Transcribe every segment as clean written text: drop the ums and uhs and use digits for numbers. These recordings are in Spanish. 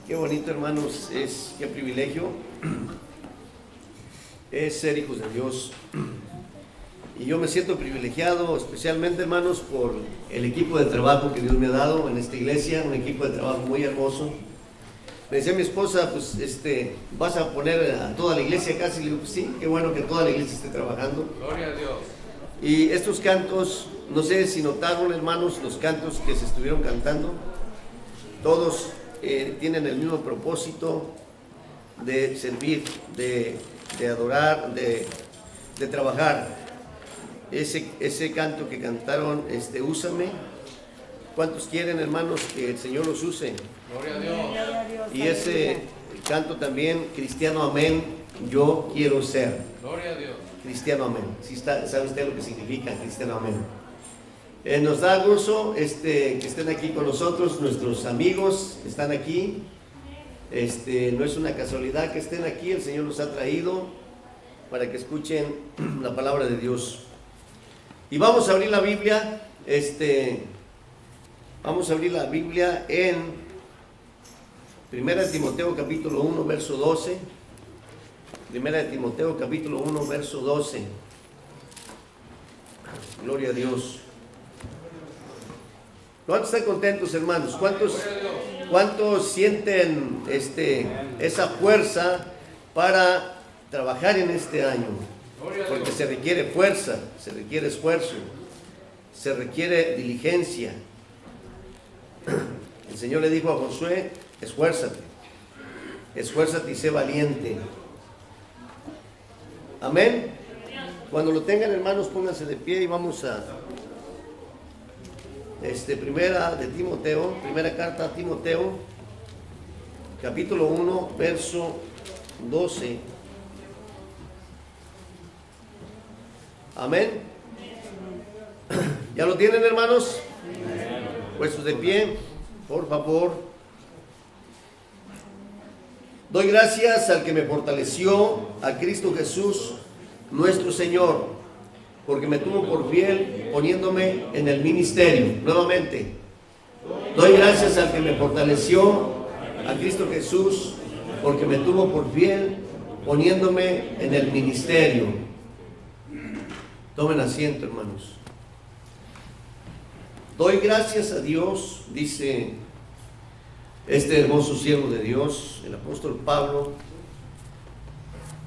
Qué bonito, hermanos, qué privilegio es ser hijos de Dios. Y yo me siento privilegiado, especialmente, hermanos, por el equipo de trabajo que Dios me ha dado en esta iglesia, un equipo de trabajo muy hermoso. Me decía mi esposa, pues, ¿vas a poner a toda la iglesia casi? Le digo, pues sí, qué bueno que toda la iglesia esté trabajando. Gloria a Dios. Y estos cantos, no sé si notaron, hermanos, los cantos que se estuvieron cantando, todos tienen el mismo propósito de servir, de adorar, de trabajar. Ese canto que cantaron, úsame. ¿Cuántos quieren, hermanos, que el Señor los use? Gloria a Dios. Y ese canto también, cristiano amén, yo quiero ser. Gloria a Dios. Cristiano amén. ¿Sí sabe usted lo que significa cristiano amén? Nos da gozo que estén aquí con nosotros, nuestros amigos que están aquí. No es una casualidad que estén aquí, el Señor los ha traído para que escuchen la palabra de Dios. Y vamos a abrir la Biblia, vamos a abrir la Biblia en 1 Timoteo capítulo 1, verso 12. 1 Timoteo capítulo 1, verso 12. Gloria a Dios. ¿Cuántos están contentos, hermanos? ¿Cuántos sienten esa fuerza para trabajar en este año? Porque se requiere fuerza, se requiere esfuerzo, se requiere diligencia. El Señor le dijo a Josué, esfuérzate y sé valiente. Amén. Cuando lo tengan, hermanos, pónganse de pie y vamos a primera carta a Timoteo, capítulo 1, verso 12. Amén. ¿Ya lo tienen, hermanos? Puestos de pie, por favor. Doy gracias al que me fortaleció, a Cristo Jesús, nuestro Señor, porque me tuvo por fiel poniéndome en el ministerio. Nuevamente, doy gracias al que me fortaleció, a Cristo Jesús, porque me tuvo por fiel poniéndome en el ministerio. Tomen asiento, hermanos. Doy gracias a Dios, dice este hermoso siervo de Dios, el apóstol Pablo.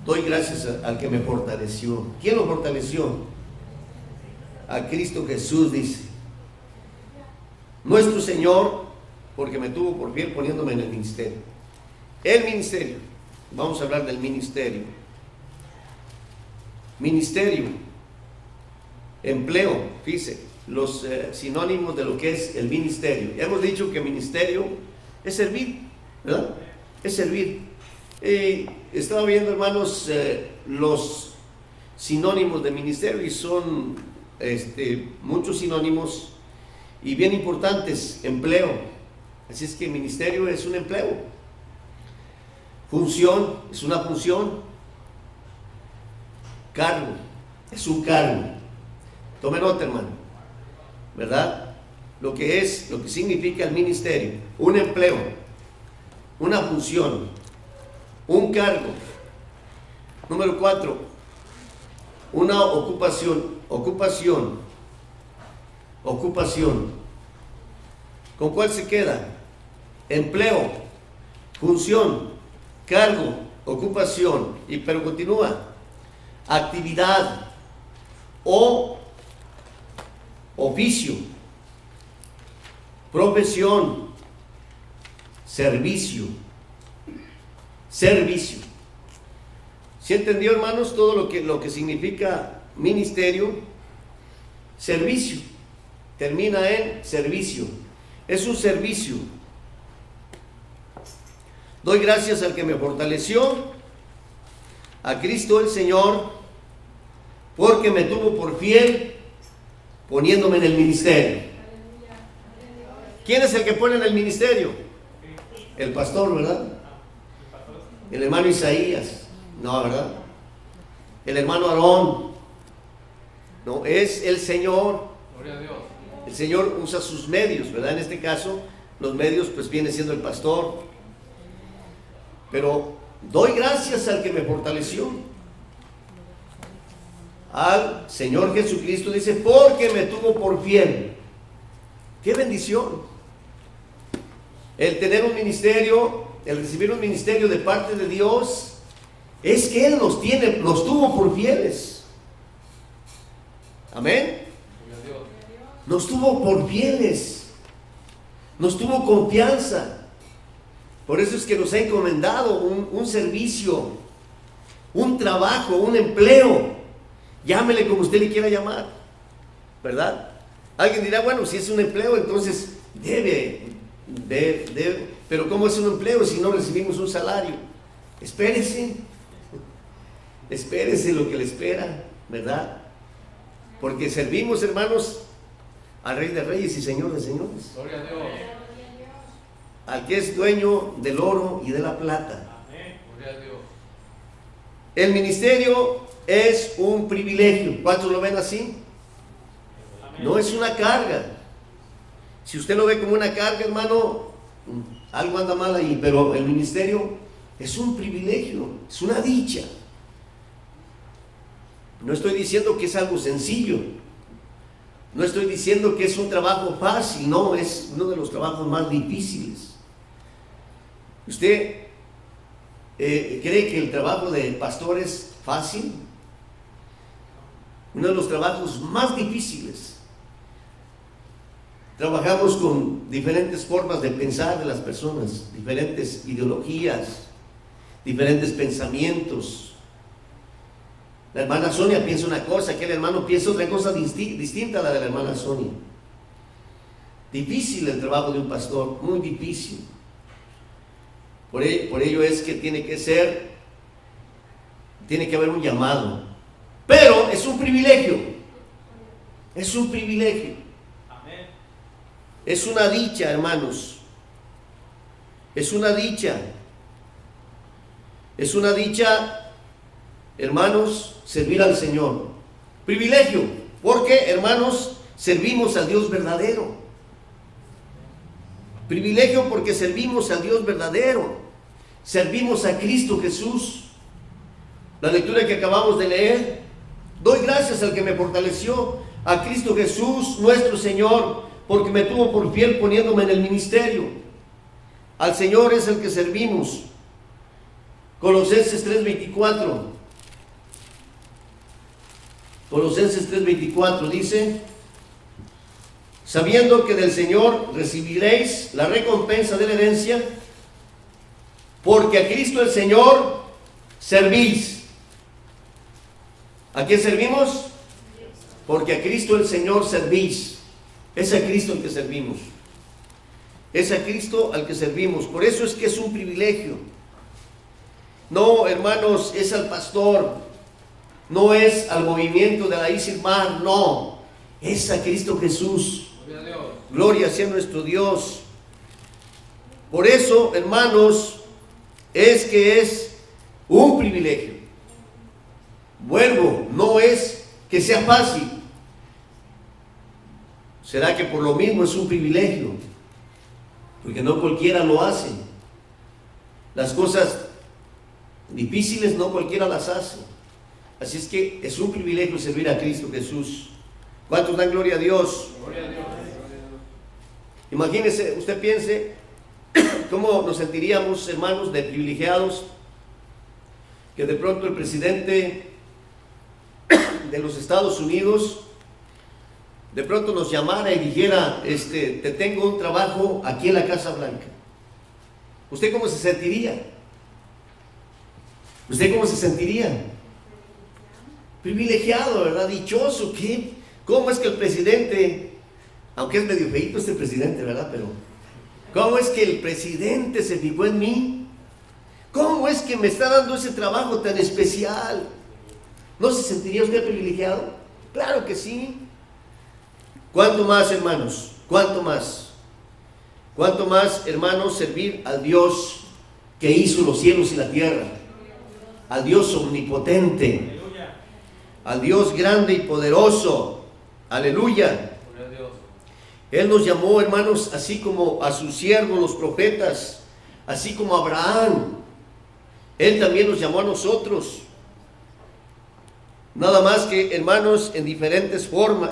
Doy gracias al que me fortaleció. ¿Quién lo fortaleció? A Cristo Jesús, dice. Nuestro Señor, porque me tuvo por fiel poniéndome en el ministerio. El ministerio. Vamos a hablar del ministerio. Ministerio. Empleo, fíjese, los sinónimos de lo que es el ministerio. Hemos dicho que ministerio es servir, ¿verdad? Es servir. Estaba viendo, hermanos, los sinónimos de ministerio y son muchos sinónimos y bien importantes. Empleo, así es que ministerio es un empleo. Función, es una función. Cargo, es un cargo. Tome nota, hermano, ¿verdad? Lo que significa el ministerio: un empleo, una función, un cargo. Número 4, una ocupación. ¿Con cuál se queda? Empleo, función, cargo, ocupación. Pero continúa: actividad o oficio, profesión, servicio. ¿Sí entendió, hermanos, todo lo que significa ministerio? Servicio, termina en servicio. Es un servicio. Doy gracias al que me fortaleció, a Cristo el Señor, porque me tuvo por fiel poniéndome en el ministerio. ¿Quién es el que pone en el ministerio? El pastor, ¿verdad? El hermano Isaías, no, ¿verdad? El hermano Aarón, no, es el Señor. Gloria a Dios. El Señor usa sus medios, ¿verdad? En este caso, los medios pues viene siendo el pastor, pero doy gracias al que me fortaleció, al Señor Jesucristo. Dice, porque me tuvo por fiel. ¡Qué bendición! El tener un ministerio, el recibir un ministerio de parte de Dios, es que Él nos tuvo por fieles. Amén. Nos tuvo por fieles, nos tuvo confianza. Por eso es que nos ha encomendado un servicio, un trabajo, un empleo. Llámele como usted le quiera llamar, ¿verdad? Alguien dirá, bueno, si es un empleo, entonces debe. Pero ¿cómo es un empleo si no recibimos un salario? Espérese lo que le espera, ¿verdad? Porque servimos, hermanos, al Rey de Reyes y Señor de Señores. Gloria a Dios. Al que es dueño del oro y de la plata. Gloria a Dios. El ministerio es un privilegio. ¿Cuántos lo ven así? No es una carga. Si usted lo ve como una carga, hermano, algo anda mal ahí. Pero el ministerio es un privilegio, es una dicha. No estoy diciendo que es algo sencillo. No estoy diciendo que es un trabajo fácil. No, es uno de los trabajos más difíciles. ¿Usted cree que el trabajo de pastor es fácil? Uno de los trabajos más difíciles. Trabajamos con diferentes formas de pensar de las personas, diferentes ideologías, diferentes pensamientos. La hermana Sonia piensa una cosa, aquel hermano piensa otra cosa distinta a la de la hermana Sonia. Difícil el trabajo de un pastor, muy difícil. Por ello es que tiene que haber un llamado. Pero es un privilegio. Es un privilegio. Amén. Es una dicha, hermanos. Es una dicha. Es una dicha, hermanos, servir al Señor. Privilegio, porque, hermanos, servimos al Dios verdadero. Privilegio porque servimos al Dios verdadero. Servimos a Cristo Jesús. La lectura que acabamos de leer, doy gracias al que me fortaleció, a Cristo Jesús, nuestro Señor, porque me tuvo por fiel poniéndome en el ministerio. Al Señor es el que servimos. Colosenses 3:24. Colosenses 3:24 dice, sabiendo que del Señor recibiréis la recompensa de la herencia, porque a Cristo el Señor servís. ¿A quién servimos? Porque a Cristo el Señor servís. Es a Cristo al que servimos. Es a Cristo al que servimos. Por eso es que es un privilegio. No, hermanos, es al pastor. No es al movimiento de la Isilmar. No, es a Cristo Jesús. Gloria a Dios. Gloria sea nuestro Dios. Por eso, hermanos, es que es un privilegio. Vuelvo, no es que sea fácil. ¿Será que por lo mismo es un privilegio? Porque no cualquiera lo hace. Las cosas difíciles no cualquiera las hace. Así es que es un privilegio servir a Cristo Jesús. ¿Cuántos dan gloria a Dios? Gloria a Dios. Imagínese, usted piense cómo nos sentiríamos, hermanos, de privilegiados, que de pronto el presidente de los Estados Unidos de pronto nos llamara y dijera, te tengo un trabajo aquí en la Casa Blanca. ¿Usted cómo se sentiría? ¿Usted cómo se sentiría? Privilegiado, ¿verdad? Dichoso. ¿Qué? ¿Cómo es que el presidente, aunque es medio feíto este presidente, ¿verdad? Pero ¿cómo es que el presidente se fijó en mí? ¿Cómo es que me está dando ese trabajo tan especial? ¿No se sentiría usted privilegiado? Claro que sí. ¿Cuánto más, hermanos? ¿Cuánto más? ¿Cuánto más, hermanos, servir al Dios que hizo los cielos y la tierra? Al Dios omnipotente, al Dios grande y poderoso. Aleluya. Gloria a Dios. Él nos llamó, hermanos, así como a sus siervos, los profetas, así como a Abraham. Él también nos llamó a nosotros. Nada más que, hermanos, en diferente forma.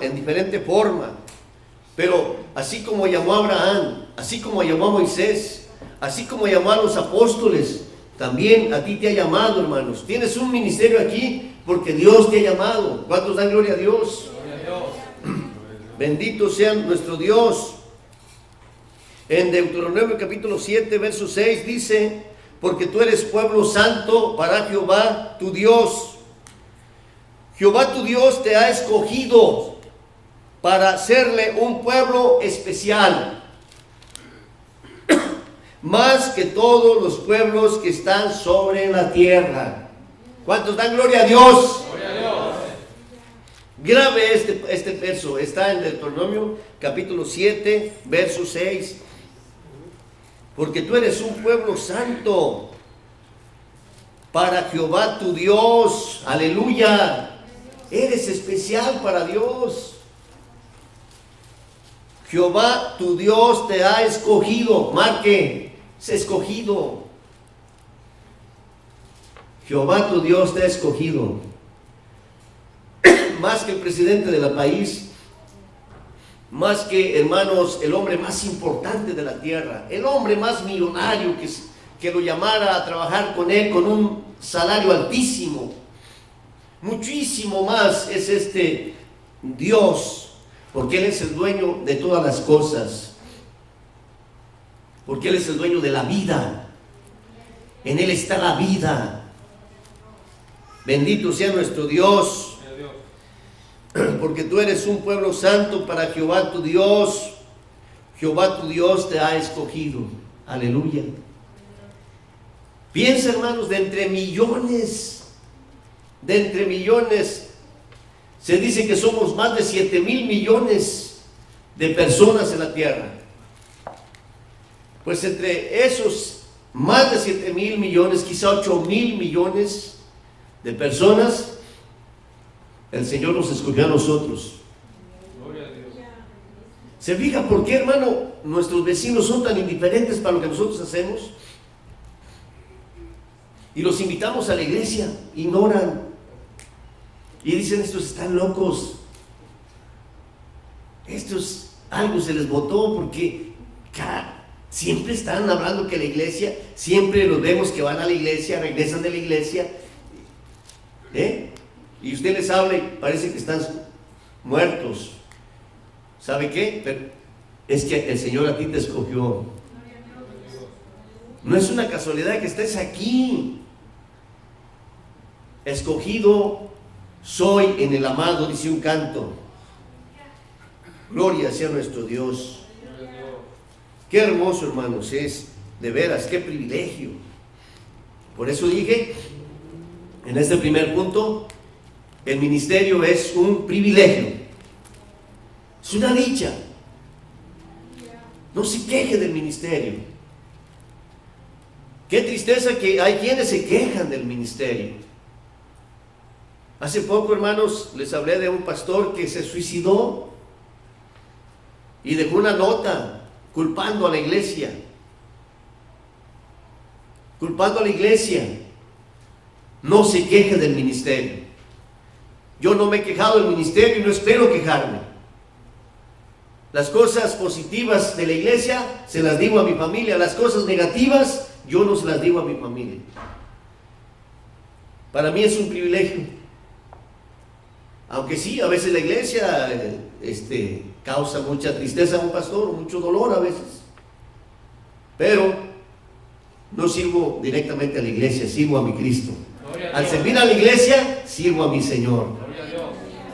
Pero así como llamó a Abraham, así como llamó a Moisés, así como llamó a los apóstoles, también a ti te ha llamado, hermanos. Tienes un ministerio aquí porque Dios te ha llamado. ¿Cuántos dan gloria a Dios? Gloria a Dios. Bendito sea nuestro Dios. En Deuteronomio capítulo 7, verso 6 dice: porque tú eres pueblo santo para Jehová tu Dios. Jehová tu Dios te ha escogido para hacerle un pueblo especial, más que todos los pueblos que están sobre la tierra. ¿Cuántos dan gloria a Dios? Gloria a Dios. Grave este verso, está en Deuteronomio capítulo 7, verso 6. Porque tú eres un pueblo santo para Jehová tu Dios. Aleluya. Eres especial para Dios. Jehová tu Dios te ha escogido. Marque, es escogido. Jehová tu Dios te ha escogido. Más que el presidente del país, más que, hermanos, el hombre más importante de la tierra, el hombre más millonario que lo llamara a trabajar con él con un salario altísimo. Muchísimo más es este Dios, porque Él es el dueño de todas las cosas, porque Él es el dueño de la vida. En Él está la vida. Bendito sea nuestro Dios. Porque tú eres un pueblo santo para Jehová tu Dios. Jehová tu Dios te ha escogido. Aleluya. Piensa, hermanos, de entre millones, se dice que somos más de 7,000 millones de personas en la tierra. Pues entre esos más de 7,000 millones, quizá 8,000 millones de personas, el Señor nos escogió a nosotros. Gloria a Dios. ¿Se fija por qué, hermano, nuestros vecinos son tan indiferentes para lo que nosotros hacemos? Y los invitamos a la iglesia, ignoran. Y dicen: estos están locos. Estos, algo se les botó, porque siempre están hablando que la iglesia, siempre los vemos que van a la iglesia, regresan de la iglesia. Y usted les habla y parece que están muertos. ¿Sabe qué? Pero es que el Señor a ti te escogió. No es una casualidad que estés aquí. Escogido soy en el amado, dice un canto. Gloria sea nuestro Dios. Qué hermoso, hermanos, es, de veras, qué privilegio. Por eso dije, en este primer punto, el ministerio es un privilegio. Es una dicha. No se queje del ministerio. Qué tristeza que hay quienes se quejan del ministerio. Hace poco, hermanos, les hablé de un pastor que se suicidó y dejó una nota culpando a la iglesia. Culpando a la iglesia. No se queje del ministerio. Yo no me he quejado del ministerio y no espero quejarme. Las cosas positivas de la iglesia se las digo a mi familia. Las cosas negativas yo no se las digo a mi familia. Para mí es un privilegio. Aunque sí, a veces la iglesia causa mucha tristeza a un pastor, mucho dolor a veces. Pero no sirvo directamente a la iglesia, sirvo a mi Cristo. Al servir a la iglesia, sirvo a mi Señor.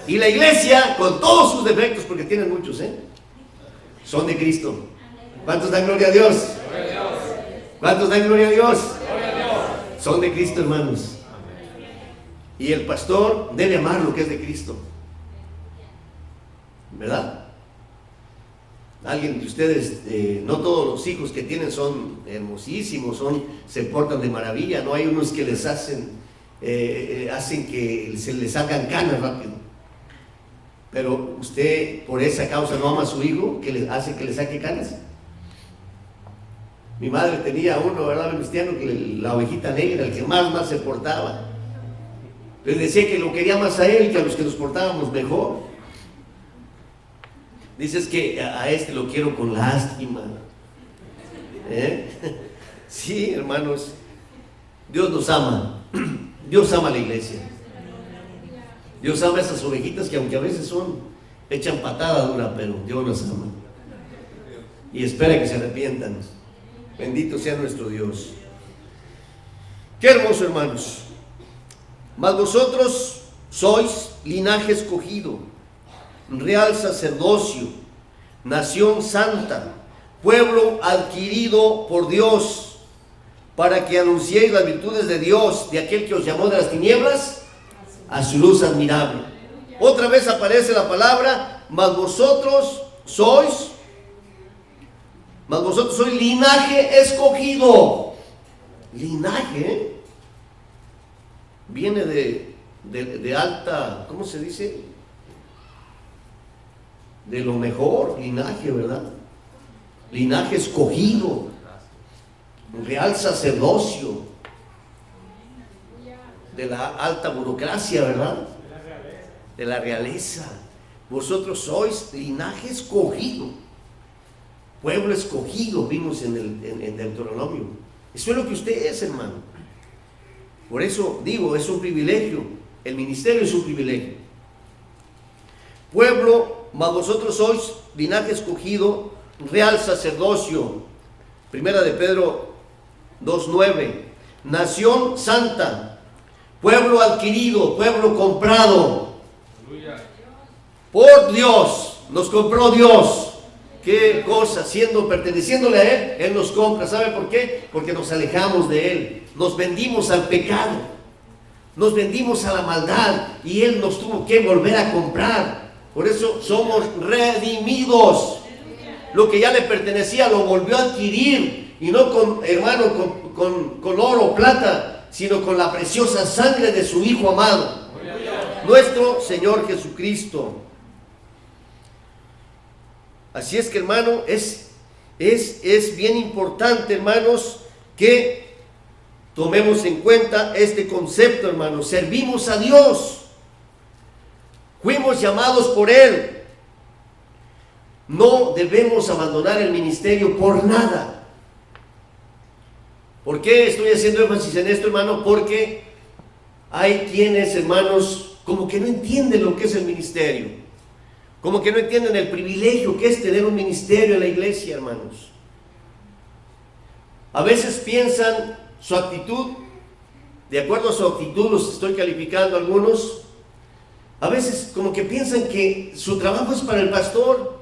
Y la iglesia, con todos sus defectos, porque tienen muchos, son de Cristo. ¿Cuántos dan gloria a Dios? ¿Cuántos dan gloria a Dios? Son de Cristo, hermanos. Y el pastor debe amar lo que es de Cristo. ¿Verdad? Alguien de ustedes, no todos los hijos que tienen son hermosísimos, se portan de maravilla. No hay unos que les hacen que se les sacan canas rápido. Pero usted por esa causa no ama a su hijo, que le hace que le saque canas. Mi madre tenía uno, ¿verdad? Cristiano, que la ovejita negra, el que más se portaba. Les decía que lo quería más a él que a los que nos portábamos mejor. Dices que a este lo quiero con lástima. Sí, hermanos, Dios nos ama. Dios ama a la iglesia. Dios ama a esas ovejitas que aunque a veces echan patada dura, pero Dios las ama. Y espera que se arrepientan. Bendito sea nuestro Dios. Qué hermoso, hermanos. Mas vosotros sois linaje escogido, real sacerdocio, nación santa, pueblo adquirido por Dios, para que anunciéis las virtudes de Dios, de aquel que os llamó de las tinieblas a su luz admirable. Otra vez aparece la palabra, mas vosotros sois linaje escogido. Linaje viene de alta, ¿cómo se dice? De lo mejor, linaje, ¿verdad? Linaje escogido, real sacerdocio, de la alta burocracia, ¿verdad? De la realeza. Vosotros sois linaje escogido, pueblo escogido, vimos en Deuteronomio. Eso es lo que usted es, hermano. Por eso digo, es un privilegio. El ministerio es un privilegio. Pueblo, mas vosotros sois linaje escogido, real sacerdocio. Primera de Pedro 2:9. Nación santa, pueblo adquirido, pueblo comprado. Por Dios, nos compró Dios. Qué cosa, perteneciéndole a Él nos compra. ¿Sabe por qué? Porque nos alejamos de Él, nos vendimos al pecado, nos vendimos a la maldad y Él nos tuvo que volver a comprar. Por eso somos redimidos. Lo que ya le pertenecía lo volvió a adquirir, y no con oro o plata, sino con la preciosa sangre de su Hijo amado, nuestro Señor Jesucristo. Así es que, hermano, es bien importante, hermanos, que tomemos en cuenta este concepto, hermanos. Servimos a Dios, fuimos llamados por Él. No debemos abandonar el ministerio por nada. ¿Por qué estoy haciendo énfasis en esto, hermano? Porque hay quienes, hermanos, como que no entienden lo que es el ministerio. Como que no entienden el privilegio que es tener un ministerio en la iglesia, hermanos. A veces piensan su actitud, de acuerdo a su actitud los estoy calificando algunos. A veces como que piensan que su trabajo es para el pastor.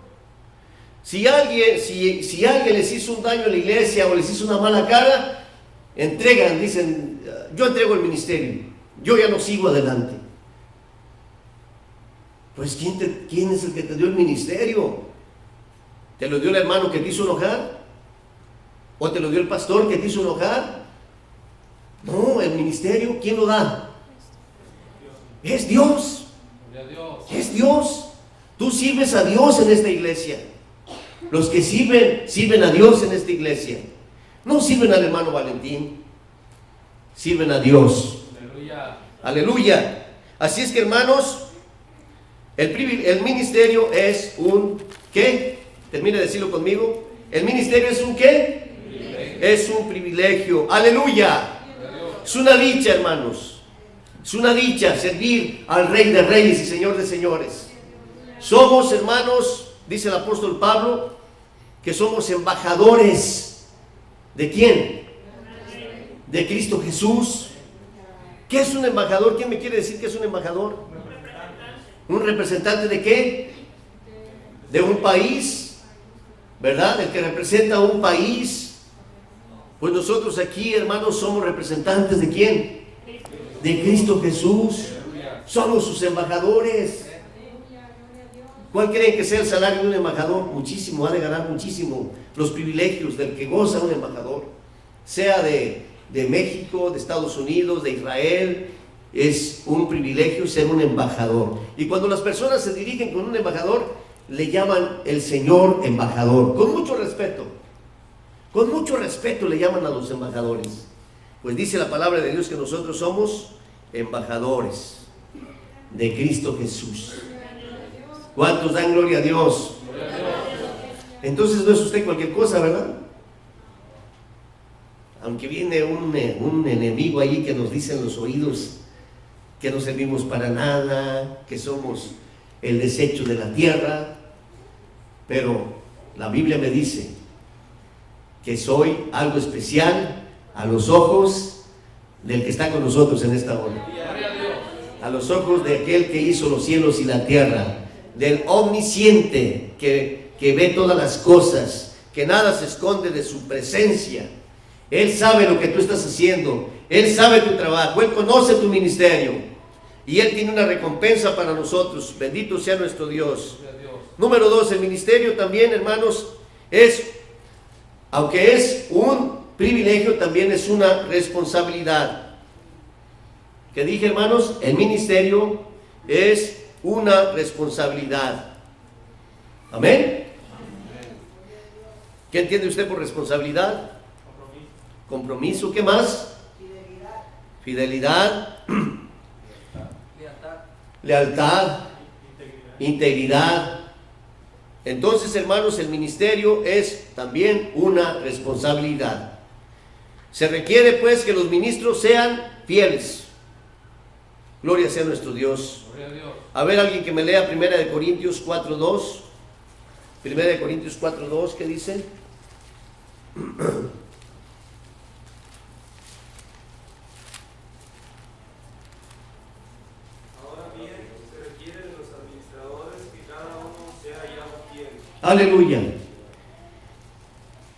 Si alguien les hizo un daño en la iglesia o les hizo una mala cara, dicen, yo entrego el ministerio, yo ya no sigo adelante. Pues ¿quién es el que te dio el ministerio? ¿Te lo dio el hermano que te hizo enojar? ¿O te lo dio el pastor que te hizo enojar? No, el ministerio, ¿quién lo da? Es Dios. Es Dios. Tú sirves a Dios en esta iglesia. Los que sirven a Dios en esta iglesia. No sirven al hermano Valentín, sirven a Dios. Aleluya. Aleluya. Así es que, hermanos, el ministerio es un ¿qué? Termine de decirlo conmigo. El ministerio es un ¿qué? Privilegio. Es un privilegio. Aleluya. Es una dicha, hermanos. Es una dicha servir al Rey de Reyes y Señor de Señores. Somos, hermanos, dice el apóstol Pablo, que somos embajadores. ¿De quién? De Cristo Jesús. ¿Qué es un embajador? ¿Quién me quiere decir que es un embajador? ¿Un representante de qué? De un país, ¿verdad? El que representa a un país. Pues nosotros aquí, hermanos, somos representantes ¿de quién? De Cristo Jesús. Somos sus embajadores. ¿Cuál creen que sea el salario de un embajador? Muchísimo, ha de ganar muchísimo. Los privilegios del que goza un embajador, sea de México, de Estados Unidos, de Israel, es un privilegio ser un embajador. Y cuando las personas se dirigen con un embajador, le llaman el señor embajador, con mucho respeto. Con mucho respeto le llaman a los embajadores. Pues dice la palabra de Dios que nosotros somos embajadores de Cristo Jesús. ¿Cuántos dan gloria a Dios? Entonces no es usted cualquier cosa, ¿verdad? Aunque viene un enemigo allí que nos dice en los oídos que no servimos para nada, que somos el desecho de la tierra, pero la Biblia me dice que soy algo especial a los ojos del que está con nosotros en esta hora, a los ojos de aquel que hizo los cielos y la tierra, del omnisciente que ve todas las cosas, que nada se esconde de su presencia. Él sabe lo que tú estás haciendo, Él sabe tu trabajo, Él conoce tu ministerio y Él tiene una recompensa para nosotros. Bendito sea nuestro Dios. Número 2, el ministerio también, hermanos, aunque es un privilegio, también es una responsabilidad. ¿Qué dije, hermanos? El ministerio es una responsabilidad. Amén. ¿Qué entiende usted por responsabilidad? Compromiso. ¿Qué más? Fidelidad. Lealtad. Integridad. Entonces, hermanos, el ministerio es también una responsabilidad. Se requiere pues que los ministros sean fieles. Gloria sea nuestro Dios. A ver, alguien que me lea 1 Corintios 4:2. 1 Corintios 4:2, ¿qué dice? Aleluya.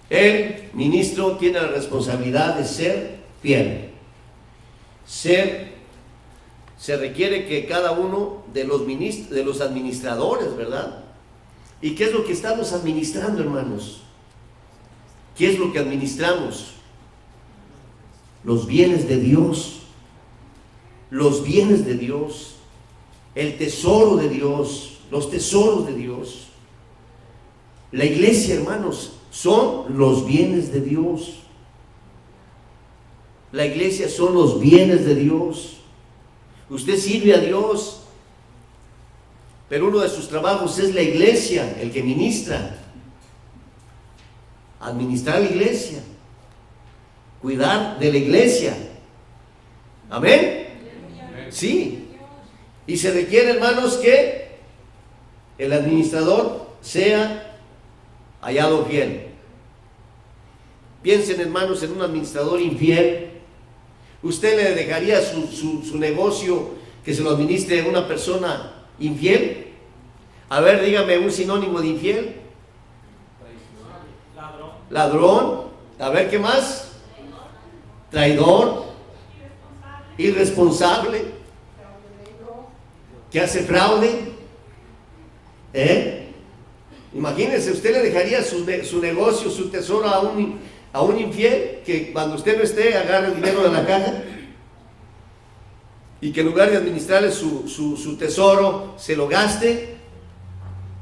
El ministro tiene la responsabilidad de ser fiel. Se requiere que cada uno de los administradores, ¿verdad? ¿Y qué es lo que estamos administrando, hermanos? ¿Qué es lo que administramos? Los bienes de Dios. Los bienes de Dios. El tesoro de Dios. Los tesoros de Dios. La iglesia, hermanos, son los bienes de Dios. La iglesia son los bienes de Dios. Usted sirve a Dios, pero uno de sus trabajos es la iglesia, el que ministra. Administrar la iglesia. Cuidar de la iglesia. ¿Amén? Sí. Y se requiere, hermanos, que el administrador sea hallado fiel. Piensen, hermanos, en un administrador infiel. ¿Usted le dejaría su negocio que se lo administre una persona infiel? A ver, dígame un sinónimo de infiel. Ladrón. A ver, ¿qué más? Traidor. Irresponsable. Que hace fraude. Imagínense, usted le dejaría su negocio, su tesoro a un infiel, que cuando usted no esté agarre el dinero de la caja y que en lugar de administrarle su tesoro se lo gaste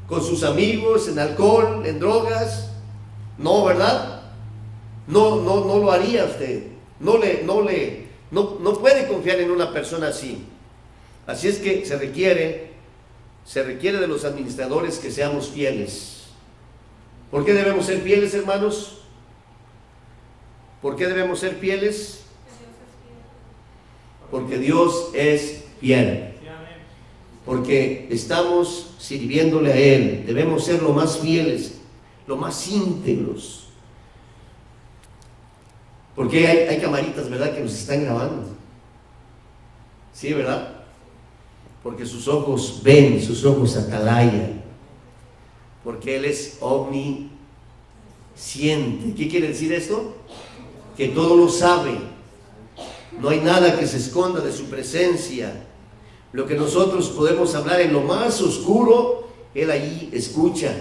con sus amigos, en alcohol, en drogas. No, ¿verdad? No lo haría usted. No puede confiar en una persona así. Así es que se requiere de los administradores que seamos fieles. ¿Por qué debemos ser fieles, hermanos? ¿Por qué debemos ser fieles? Porque Dios es fiel. Porque estamos sirviéndole a Él. Debemos ser lo más fieles, lo más íntegros. Porque hay camaritas, ¿verdad?, que nos están grabando. Sí, ¿verdad? Porque sus ojos ven, sus ojos atalayan. Porque Él es omnisciente. ¿Qué quiere decir esto? Que todo lo sabe. No hay nada que se esconda de su presencia. Lo que nosotros podemos hablar en lo más oscuro, Él allí escucha.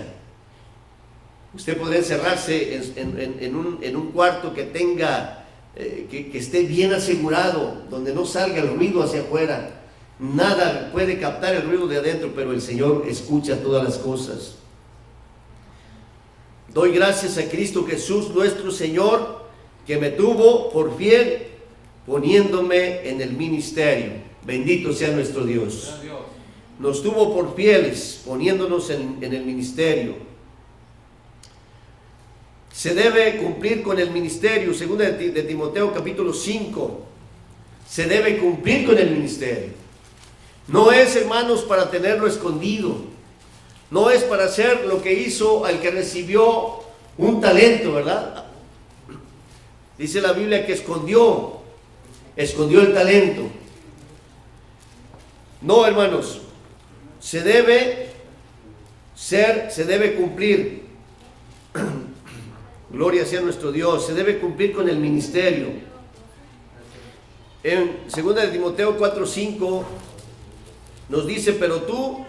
Usted podría encerrarse en un cuarto que tenga que esté bien asegurado, donde no salga el ruido hacia afuera. Nada puede captar el ruido de adentro, pero el Señor escucha todas las cosas. Doy gracias a Cristo Jesús, nuestro Señor, que me tuvo por fiel, poniéndome en el ministerio. Bendito sea nuestro Dios. Nos tuvo por fieles, poniéndonos en el ministerio. Se debe cumplir con el ministerio, según de Timoteo capítulo 5. Se debe cumplir con el ministerio. No es, hermanos, para tenerlo escondido. No es para hacer lo que hizo al que recibió un talento, ¿verdad? Dice la Biblia que escondió el talento. No, hermanos, se debe cumplir. Gloria sea nuestro Dios. Se debe cumplir con el ministerio. En 2 de Timoteo 4:5 nos dice: pero tú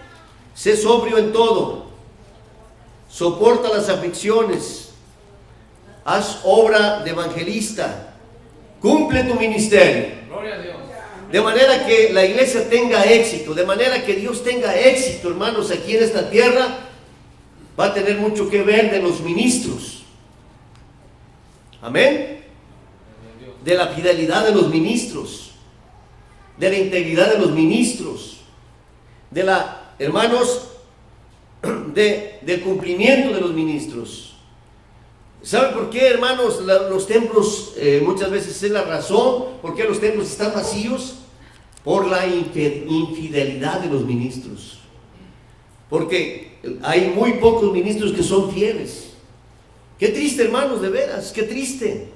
sé sobrio en todo, soporta las aflicciones, haz obra de evangelista, cumple tu ministerio. Gloria a Dios. De manera que la iglesia tenga éxito, de manera que Dios tenga éxito, hermanos, aquí en esta tierra, va a tener mucho que ver de los ministros. Amén. De la fidelidad de los ministros, de la integridad de los ministros, de la, hermanos, del cumplimiento de los ministros. ¿Saben por qué, hermanos, los templos muchas veces es la razón por qué los templos están vacíos? Por la infidelidad de los ministros. Porque hay muy pocos ministros que son fieles. Qué triste, hermanos, de veras, qué triste.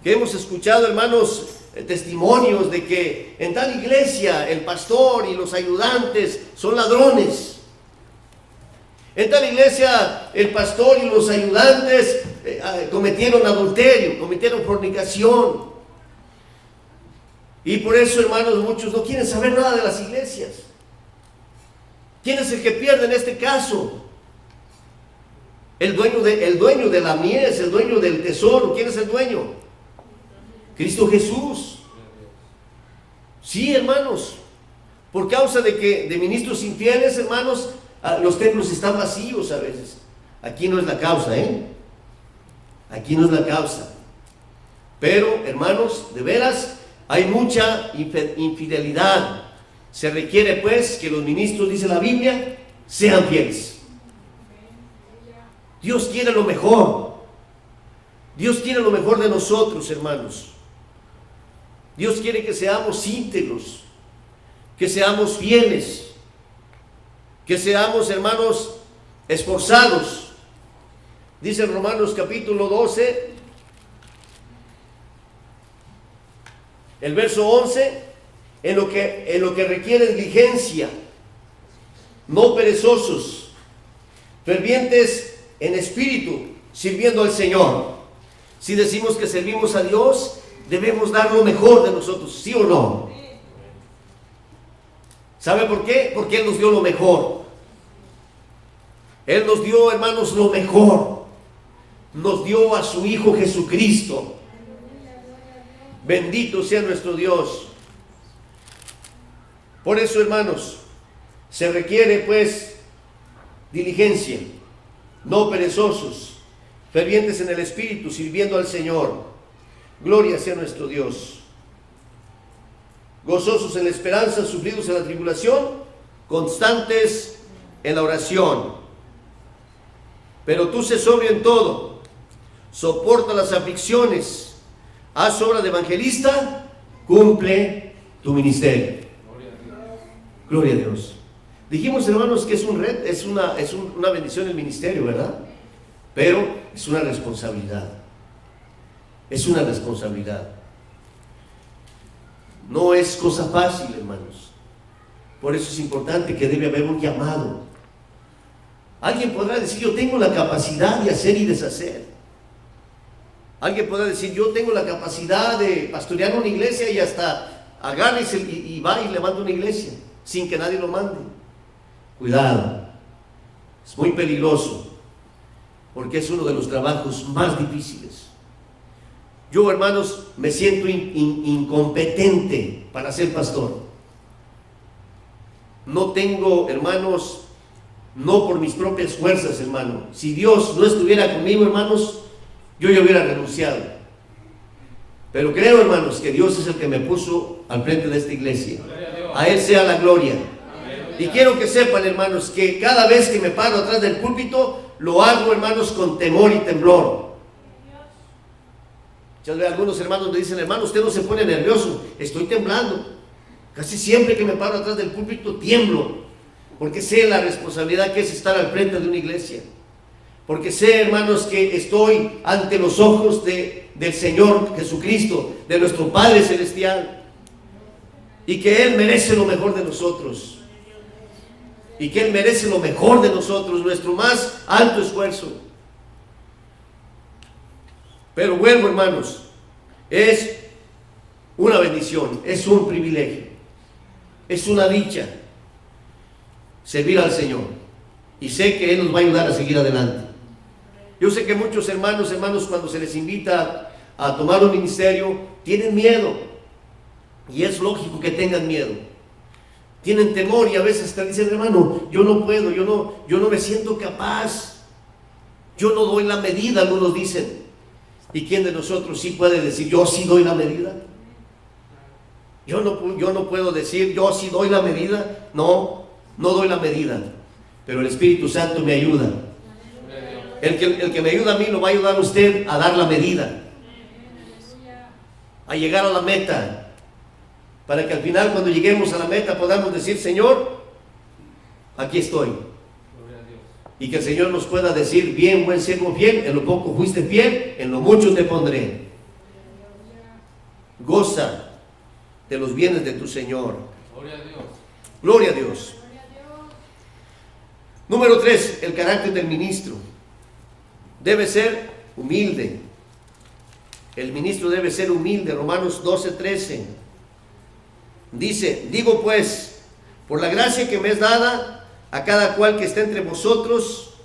Que hemos escuchado, hermanos, testimonios de que en tal iglesia el pastor y los ayudantes son ladrones. En tal iglesia el pastor y los ayudantes cometieron adulterio, cometieron fornicación. Y por eso, hermanos, muchos no quieren saber nada de las iglesias. ¿Quién es el que pierde en este caso? El dueño de la mies, el dueño del tesoro. ¿Quién es el dueño? Cristo Jesús. Sí, hermanos, por causa de ministros infieles, hermanos, los templos están vacíos a veces. Aquí no es la causa, aquí no es la causa. Pero, hermanos, de veras, hay mucha infidelidad. Se requiere, pues, que los ministros, dice la Biblia, sean fieles. Dios quiere lo mejor. Dios quiere lo mejor de nosotros, hermanos. Dios quiere que seamos íntegros, que seamos fieles, que seamos, hermanos, esforzados. Dice en Romanos capítulo 12, el verso 11, en lo que requiere diligencia, no perezosos, fervientes en espíritu, sirviendo al Señor. Si decimos que servimos a Dios, debemos dar lo mejor de nosotros, ¿sí o no? ¿Sabe por qué? Porque Él nos dio lo mejor. Él nos dio, hermanos, lo mejor. Nos dio a su Hijo Jesucristo. Bendito sea nuestro Dios. Por eso, hermanos, se requiere, pues, diligencia, no perezosos, fervientes en el espíritu, sirviendo al Señor. Gloria sea nuestro Dios. Gozosos en la esperanza, sufridos en la tribulación, constantes en la oración. Pero tú sé sobrio en todo, soporta las aflicciones, haz obra de evangelista, cumple tu ministerio. Gloria a Dios. Dijimos, hermanos, que es una bendición el ministerio, ¿verdad? Pero es una responsabilidad. Es una responsabilidad. No es cosa fácil, hermanos. Por eso es importante que debe haber un llamado. Alguien podrá decir, yo tengo la capacidad de hacer y deshacer. Alguien podrá decir, yo tengo la capacidad de pastorear una iglesia y hasta agarre y va y levanta una iglesia sin que nadie lo mande. Cuidado, es muy peligroso, porque es uno de los trabajos más difíciles. Yo, hermanos, me siento incompetente para ser pastor. No tengo, hermanos, no por mis propias fuerzas, hermano. Si Dios no estuviera conmigo, hermanos, yo ya hubiera renunciado. Pero creo, hermanos, que Dios es el que me puso al frente de esta iglesia. A Él sea la gloria. Y quiero que sepan, hermanos, que cada vez que me paro atrás del púlpito, lo hago, hermanos, con temor y temblor. Ya ve, algunos hermanos me dicen: hermano, usted no se pone nervioso. Estoy temblando. Casi siempre que me paro atrás del púlpito tiemblo, porque sé la responsabilidad que es estar al frente de una iglesia. Porque sé, hermanos, que estoy ante los ojos del Señor Jesucristo, de nuestro Padre Celestial, y que Él merece lo mejor de nosotros, y que Él merece lo mejor de nosotros, nuestro más alto esfuerzo. Pero vuelvo, hermanos, es una bendición, es un privilegio, es una dicha servir al Señor, y sé que Él nos va a ayudar a seguir adelante. Yo sé que muchos hermanos, cuando se les invita a tomar un ministerio, tienen miedo, y es lógico que tengan miedo. Tienen temor y a veces te dicen: hermano, yo no puedo, yo no me siento capaz, yo no doy la medida, algunos dicen. ¿Y quién de nosotros sí puede decir: yo sí doy la medida? Yo no puedo decir: yo sí doy la medida. No doy la medida, pero el Espíritu Santo me ayuda. El que me ayuda a mí lo va a ayudar a usted a dar la medida, a llegar a la meta, para que al final, cuando lleguemos a la meta, podamos decir: Señor, aquí estoy. Y que el Señor nos pueda decir: bien, buen siervo fiel, en lo poco fuiste fiel, en lo mucho te pondré. Goza de los bienes de tu Señor. Gloria a Dios. Gloria a Dios. Número 3, el carácter del ministro. Debe ser humilde. El ministro debe ser humilde. Romanos 12:13 dice: digo pues, por la gracia que me es dada, a cada cual que esté entre vosotros,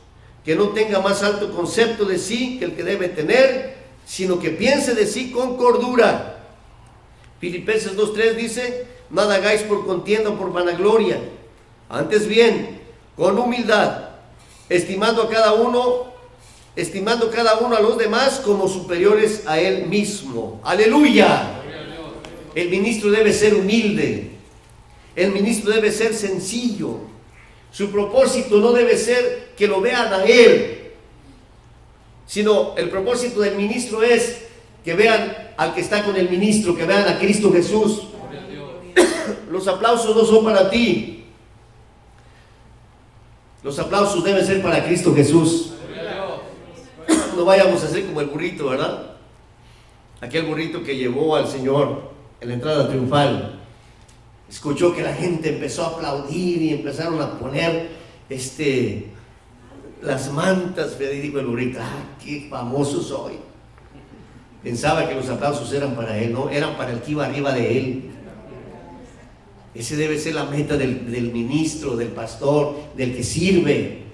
que no tenga más alto concepto de sí que el que debe tener, sino que piense de sí con cordura. Filipenses 2:3 dice: nada hagáis por contienda o por vanagloria, antes bien, con humildad, estimando cada uno a los demás como superiores a él mismo. ¡Aleluya! El ministro debe ser humilde. El ministro debe ser sencillo. Su propósito no debe ser que lo vean a él, sino el propósito del ministro es que vean al que está con el ministro, que vean a Cristo Jesús. Los aplausos no son para ti. Los aplausos deben ser para Cristo Jesús. No vayamos a ser como el burrito, ¿verdad? Aquel burrito que llevó al Señor en la entrada triunfal. Escuchó que la gente empezó a aplaudir y empezaron a poner las mantas, y dijo el burrito: qué famoso soy. Pensaba que los aplausos eran para él, no, eran para el que iba arriba de él. Ese debe ser la meta del ministro, del pastor, del que sirve.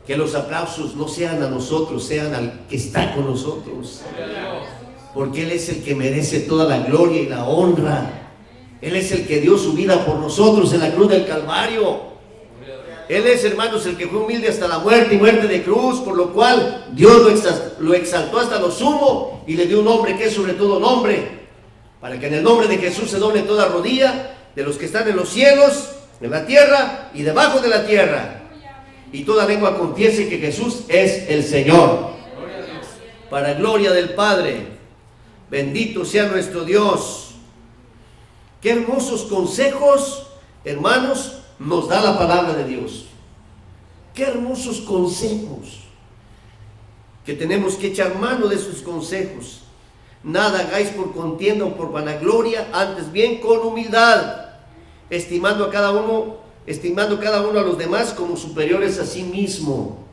Que los aplausos no sean a nosotros, sean al que está con nosotros. Porque Él es el que merece toda la gloria y la honra. Él es el que dio su vida por nosotros en la cruz del Calvario. Él es, hermanos, el que fue humilde hasta la muerte y muerte de cruz, por lo cual Dios lo exaltó hasta lo sumo y le dio un nombre que es sobre todo nombre, para que en el nombre de Jesús se doble toda rodilla de los que están en los cielos, en la tierra y debajo de la tierra, y toda lengua confiese que Jesús es el Señor. Para gloria del Padre. Bendito sea nuestro Dios. Qué hermosos consejos, hermanos, nos da la palabra de Dios. Qué hermosos consejos, que tenemos que echar mano de sus consejos. Nada hagáis por contienda o por vanagloria, antes bien con humildad, estimando cada uno a los demás como superiores a sí mismo.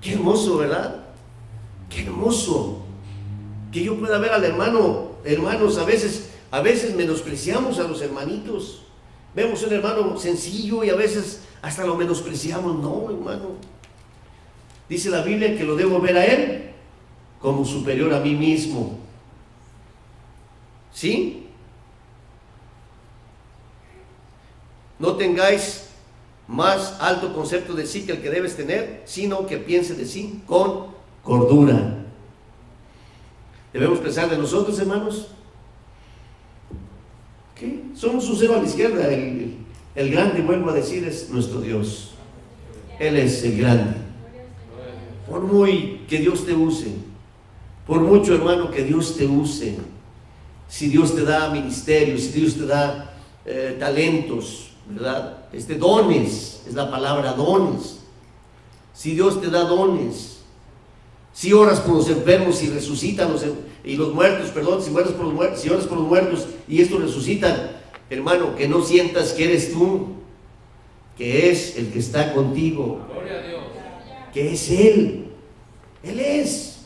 Qué hermoso, ¿verdad? Qué hermoso que yo pueda ver al hermano. Hermanos, a veces menospreciamos a los hermanitos. Vemos un hermano sencillo y a veces hasta lo menospreciamos. No, hermano. Dice la Biblia que lo debo ver a él como superior a mí mismo. ¿Sí? No tengáis más alto concepto de sí que el que debes tener, sino que piense de sí con cordura. Debemos pensar de nosotros, hermanos, que somos un cero a la izquierda. El grande, vuelvo a decir, es nuestro Dios. Él es el grande. Por muy que Dios te use, por mucho, hermano, que Dios te use, si Dios te da ministerio, si Dios te da talentos, ¿verdad? Dones, es la palabra dones. Si Dios te da dones, si oras por los enfermos y resucitan y los muertos, perdón, si oras por los muertos y estos resucitan, hermano, que no sientas que eres tú, que es el que está contigo. Gloria a Dios. Que es Él. Él es.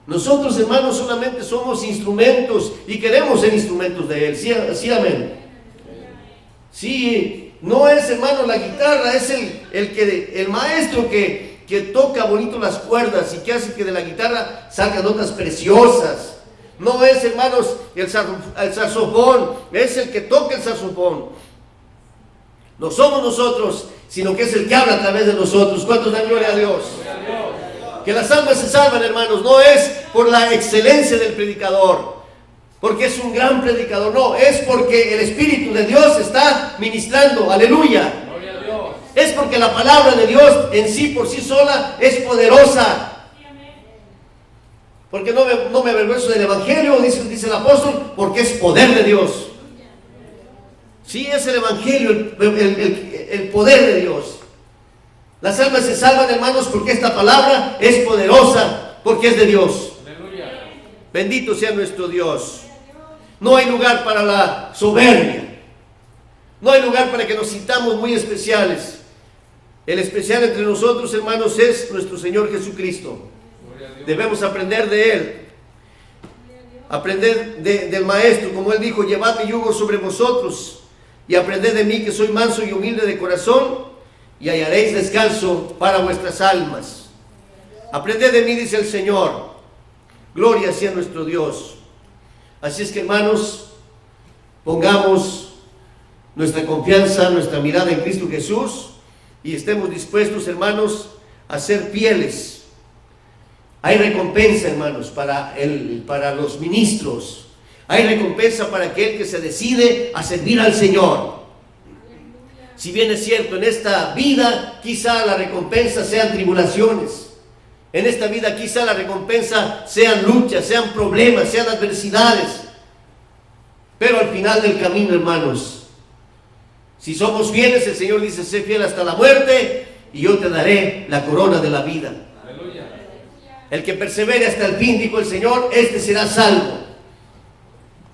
Nosotros, hermanos, solamente somos instrumentos y queremos ser instrumentos de Él. Sí, sí, amén. Sí, no es, hermano, la guitarra, es el maestro que toca bonito las cuerdas y que hace que de la guitarra salgan notas preciosas. No es, hermanos, el saxofón, es el que toca el saxofón. No somos nosotros, sino que es el que habla a través de nosotros. ¿Cuántos dan gloria a Dios? Que las almas se salvan, hermanos, no es por la excelencia del predicador, porque es un gran predicador, no, es porque el Espíritu de Dios está ministrando, aleluya. Es porque la palabra de Dios en sí, por sí sola, es poderosa. Porque no me avergüenzo del Evangelio, dice el apóstol, porque es poder de Dios. Sí, es el Evangelio, el poder de Dios. Las almas se salvan, hermanos, porque esta palabra es poderosa, porque es de Dios. Aleluya. Bendito sea nuestro Dios. No hay lugar para la soberbia. No hay lugar para que nos sintamos muy especiales. El especial entre nosotros, hermanos, es nuestro Señor Jesucristo. Debemos aprender de Él. Aprender del Maestro, como Él dijo: llevad mi yugo sobre vosotros y aprended de mí, que soy manso y humilde de corazón, y hallaréis descanso para vuestras almas. Aprended de mí, dice el Señor. Gloria sea nuestro Dios. Así es que, hermanos, pongamos nuestra confianza, nuestra mirada en Cristo Jesús y estemos dispuestos, hermanos, a ser fieles. Hay recompensa, hermanos, para los ministros. Hay recompensa para aquel que se decide a servir al Señor. Si bien es cierto, en esta vida quizá la recompensa sean tribulaciones. En esta vida quizá la recompensa sean luchas, sean problemas, sean adversidades. Pero al final del camino, hermanos, si somos fieles, el Señor dice: sé fiel hasta la muerte y yo te daré la corona de la vida. Aleluya. El que persevere hasta el fin, dijo el Señor, este será salvo.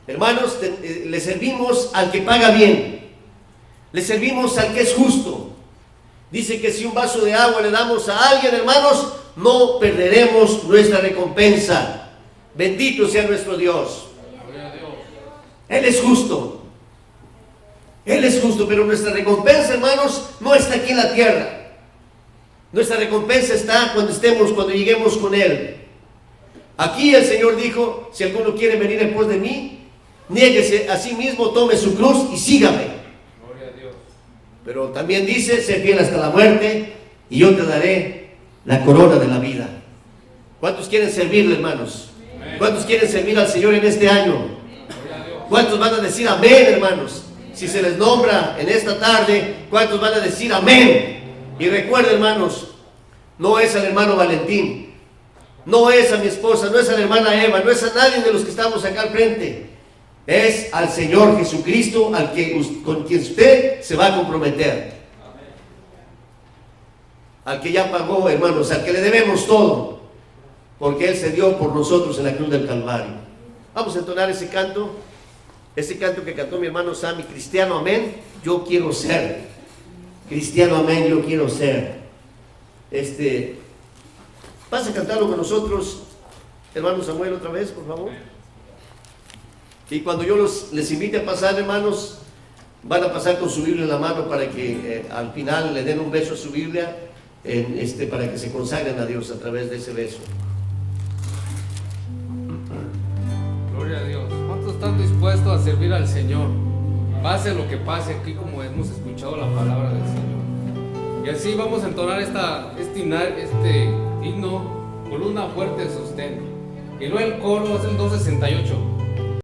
Hermanos, le servimos al que paga bien. Le servimos al que es justo. Dice que si un vaso de agua le damos a alguien, hermanos, no perderemos nuestra recompensa. Bendito sea nuestro Dios. Él es justo. Él es justo, pero nuestra recompensa, hermanos, no está aquí en la tierra. Nuestra recompensa está cuando lleguemos con Él. Aquí el Señor dijo: si alguno quiere venir en pos de mí, niéguese a sí mismo, tome su cruz y sígame. Gloria a Dios. Pero también dice: sé fiel hasta la muerte y yo te daré la corona de la vida. ¿Cuántos quieren servirle, hermanos? Amén. ¿Cuántos quieren servir al Señor en este año? ¿Cuántos van a decir amén, hermanos? Si se les nombra en esta tarde, ¿cuántos van a decir amén? Y recuerden, hermanos, no es al hermano Valentín, no es a mi esposa, no es a la hermana Eva, no es a nadie de los que estamos acá al frente. Es al Señor Jesucristo con quien usted se va a comprometer. Al que ya pagó, hermanos, al que le debemos todo, porque Él se dio por nosotros en la cruz del Calvario. Vamos a entonar ese canto que cantó mi hermano Sammy: cristiano, amén, yo quiero ser. Cristiano, amén, yo quiero ser. Pasa a cantarlo con nosotros, hermano Samuel, otra vez, por favor. Y cuando yo les invite a pasar, hermanos, van a pasar con su Biblia en la mano para que al final le den un beso a su Biblia, para que se consagren a Dios a través de ese beso. servir al Señor, pase lo que pase aquí, como hemos escuchado la palabra del Señor. Y así vamos a entonar este himno con una fuerte sostén. Y luego el coro es el 268.